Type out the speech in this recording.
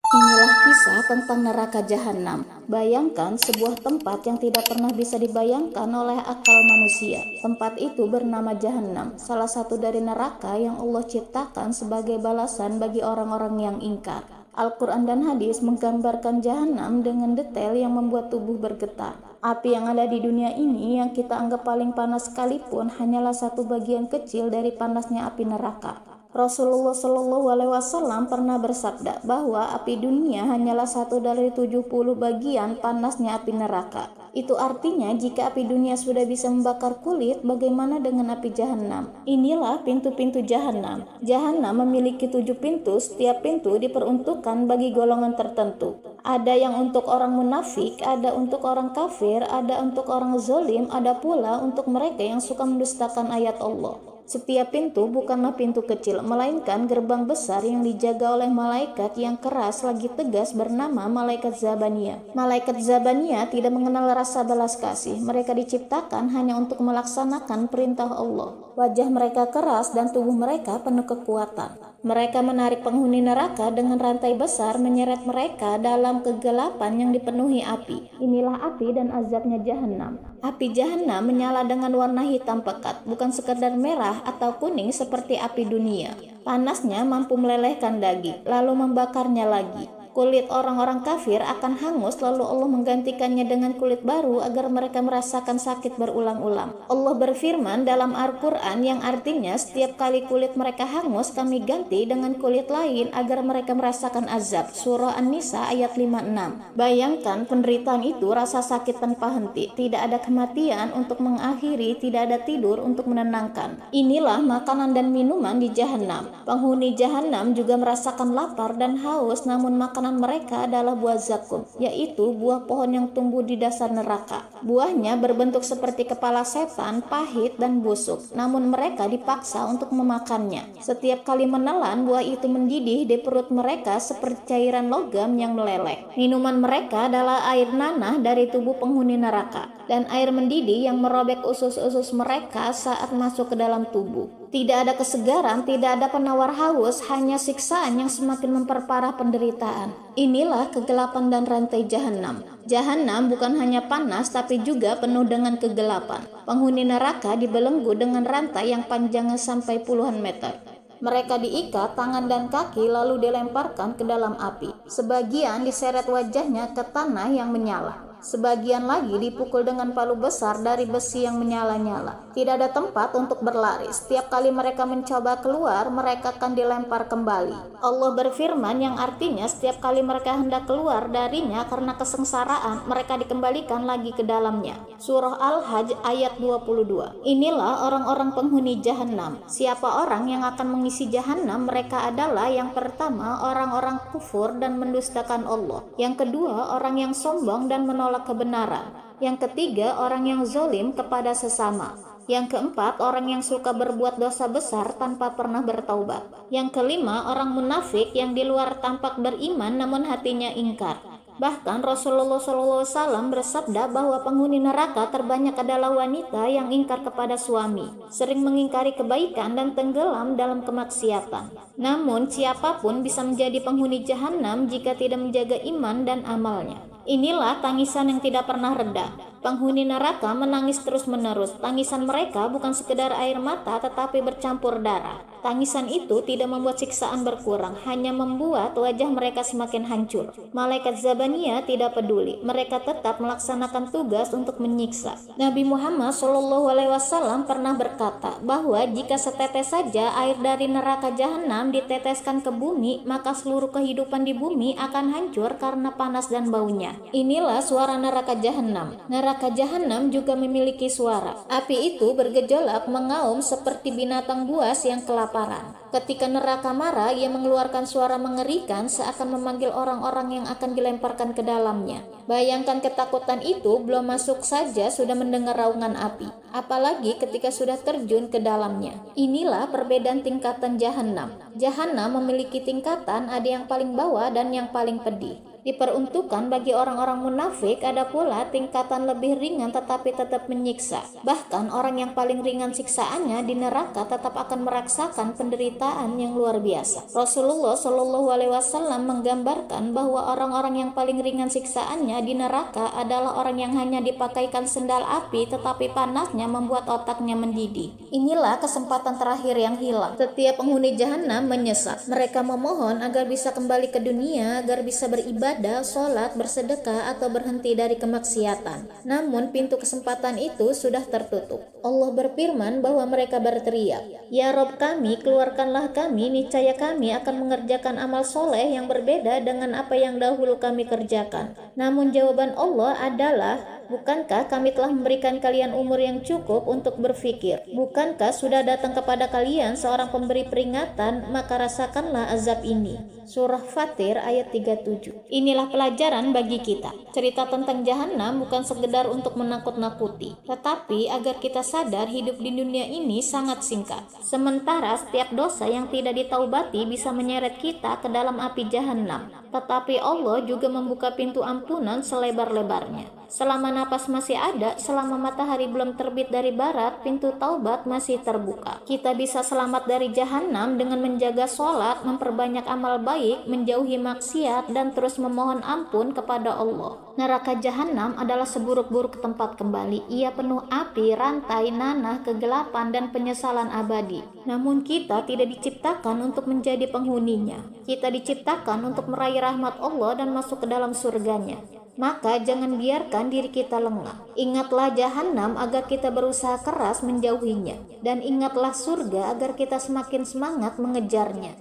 Inilah kisah tentang neraka jahanam. Bayangkan sebuah tempat yang tidak pernah bisa dibayangkan oleh akal manusia. Tempat itu bernama jahanam, salah satu dari neraka yang Allah ciptakan sebagai balasan bagi orang-orang yang ingkar. Al-Quran dan hadis menggambarkan jahanam dengan detail yang membuat tubuh bergetar. Api yang ada di dunia ini yang kita anggap paling panas sekalipun hanyalah satu bagian kecil dari panasnya api neraka. Rasulullah Shallallahu Alaihi Wasallam pernah bersabda bahwa api dunia hanyalah satu dari 70 bagian panasnya api neraka. Itu artinya jika api dunia sudah bisa membakar kulit, bagaimana dengan api jahanam? Inilah pintu-pintu jahanam. Jahanam memiliki 7 pintu, setiap pintu diperuntukkan bagi golongan tertentu. Ada yang untuk orang munafik, ada untuk orang kafir, ada untuk orang zalim, ada pula untuk mereka yang suka mendustakan ayat Allah. Setiap pintu bukanlah pintu kecil, melainkan gerbang besar yang dijaga oleh malaikat yang keras lagi tegas bernama Malaikat Zabaniyah. Malaikat Zabaniyah tidak mengenal rasa balas kasih. Mereka diciptakan hanya untuk melaksanakan perintah Allah. Wajah mereka keras dan tubuh mereka penuh kekuatan. Mereka menarik penghuni neraka dengan rantai besar, menyeret mereka dalam kegelapan yang dipenuhi api. Inilah api dan azabnya jahanam. Api jahanam menyala dengan warna hitam pekat, bukan sekedar merah atau kuning seperti api dunia. Panasnya mampu melelehkan daging, lalu membakarnya lagi. Kulit orang-orang kafir akan hangus, lalu Allah menggantikannya dengan kulit baru agar mereka merasakan sakit berulang-ulang. Allah berfirman dalam Al-Quran yang artinya setiap kali kulit mereka hangus, kami ganti dengan kulit lain agar mereka merasakan azab. Surah An-Nisa ayat 56. Bayangkan penderitaan itu, rasa sakit tanpa henti. Tidak ada kematian untuk mengakhiri, tidak ada tidur untuk menenangkan. Inilah makanan dan minuman di jahanam. Penghuni jahanam juga merasakan lapar dan haus, namun makanan mereka adalah buah zakum, yaitu buah pohon yang tumbuh di dasar neraka. Buahnya berbentuk seperti kepala setan, pahit dan busuk, namun mereka dipaksa untuk memakannya. Setiap kali menelan, buah itu mendidih di perut mereka seperti cairan logam yang meleleh. Minuman mereka adalah air nanah dari tubuh penghuni neraka, dan air mendidih yang merobek usus-usus mereka saat masuk ke dalam tubuh. Tidak ada kesegaran, tidak ada penawar haus, hanya siksaan yang semakin memperparah penderitaan. Inilah kegelapan dan rantai jahanam. Jahanam bukan hanya panas, tapi juga penuh dengan kegelapan. Penghuni neraka dibelenggu dengan rantai yang panjangnya sampai puluhan meter. Mereka diikat tangan dan kaki lalu dilemparkan ke dalam api. Sebagian diseret wajahnya ke tanah yang menyala. Sebagian lagi dipukul dengan palu besar dari besi yang menyala-nyala. Tidak ada tempat untuk berlari. Setiap kali mereka mencoba keluar, mereka akan dilempar kembali. Allah berfirman yang artinya setiap kali mereka hendak keluar darinya karena kesengsaraan, mereka dikembalikan lagi ke dalamnya. Surah Al-Hajj ayat 22. Inilah orang-orang penghuni jahanam. Siapa orang yang akan mengisi jahanam? Mereka adalah yang pertama orang-orang kufur dan mendustakan Allah. Yang kedua orang yang sombong dan menolak kebenaran. Yang ketiga orang yang zalim kepada sesama. Yang keempat orang yang suka berbuat dosa besar tanpa pernah bertaubat. Yang kelima orang munafik yang di luar tampak beriman namun hatinya ingkar. Bahkan Rasulullah SAW bersabda bahwa penghuni neraka terbanyak adalah wanita yang ingkar kepada suami, sering mengingkari kebaikan dan tenggelam dalam kemaksiatan. Namun siapapun bisa menjadi penghuni jahanam jika tidak menjaga iman dan amalnya. Inilah tangisan yang tidak pernah reda. Penghuni neraka menangis terus-menerus. Tangisan mereka bukan sekedar air mata tetapi bercampur darah. Tangisan itu tidak membuat siksaan berkurang, hanya membuat wajah mereka semakin hancur. Malaikat Zabaniyah tidak peduli. Mereka tetap melaksanakan tugas untuk menyiksa. Nabi Muhammad SAW pernah berkata bahwa jika setetes saja air dari neraka jahanam diteteskan ke bumi, maka seluruh kehidupan di bumi akan hancur karena panas dan baunya. Inilah suara neraka jahanam. Neraka jahanam juga memiliki suara. Api itu bergejolak mengaum seperti binatang buas yang kelaparan. Ketika neraka marah, ia mengeluarkan suara mengerikan seakan memanggil orang-orang yang akan dilemparkan ke dalamnya. Bayangkan ketakutan itu, belum masuk saja sudah mendengar raungan api. Apalagi ketika sudah terjun ke dalamnya. Inilah perbedaan tingkatan jahanam. Jahanam memiliki tingkatan, ada yang paling bawah dan yang paling pedih. Diperuntukkan bagi orang-orang munafik, ada pula tingkatan lebih ringan tetapi tetap menyiksa. Bahkan orang yang paling ringan siksaannya di neraka tetap akan merasakan penderitaan yang luar biasa. Rasulullah Shallallahu Alaihi Wasallam menggambarkan bahwa orang-orang yang paling ringan siksaannya di neraka adalah orang yang hanya dipakaikan sendal api tetapi panasnya membuat otaknya mendidih. Inilah kesempatan terakhir yang hilang. Setiap penghuni jahanam menyesal. Mereka memohon agar bisa kembali ke dunia, agar bisa beribadah, sholat, bersedekah, atau berhenti dari kemaksiatan. Namun pintu kesempatan itu sudah tertutup. Allah berfirman bahwa mereka berteriak, "Ya Rob kami, keluarkanlah kami, niscaya kami akan mengerjakan amal soleh yang berbeda dengan apa yang dahulu kami kerjakan." Namun jawaban Allah adalah, "Bukankah kami telah memberikan kalian umur yang cukup untuk berpikir? Bukankah sudah datang kepada kalian seorang pemberi peringatan, maka rasakanlah azab ini." Surah Fatir ayat 37. Inilah pelajaran bagi kita. Cerita tentang jahanam bukan sekedar untuk menakut-nakuti, tetapi agar kita sadar hidup di dunia ini sangat singkat. Sementara setiap dosa yang tidak ditaubati bisa menyeret kita ke dalam api jahanam. Tetapi Allah juga membuka pintu ampunan selebar-lebarnya. Selama napas masih ada, selama matahari belum terbit dari barat, pintu taubat masih terbuka. Kita bisa selamat dari jahanam dengan menjaga sholat, memperbanyak amal baik, menjauhi maksiat, dan terus memohon ampun kepada Allah. Neraka jahanam adalah seburuk-buruk tempat kembali. Ia penuh api, rantai, nanah, kegelapan, dan penyesalan abadi. Namun kita tidak diciptakan untuk menjadi penghuninya. Kita diciptakan untuk meraih rahmat Allah dan masuk ke dalam surganya. Maka jangan biarkan diri kita lengah. Ingatlah jahanam agar kita berusaha keras menjauhinya. Dan ingatlah surga agar kita semakin semangat mengejarnya.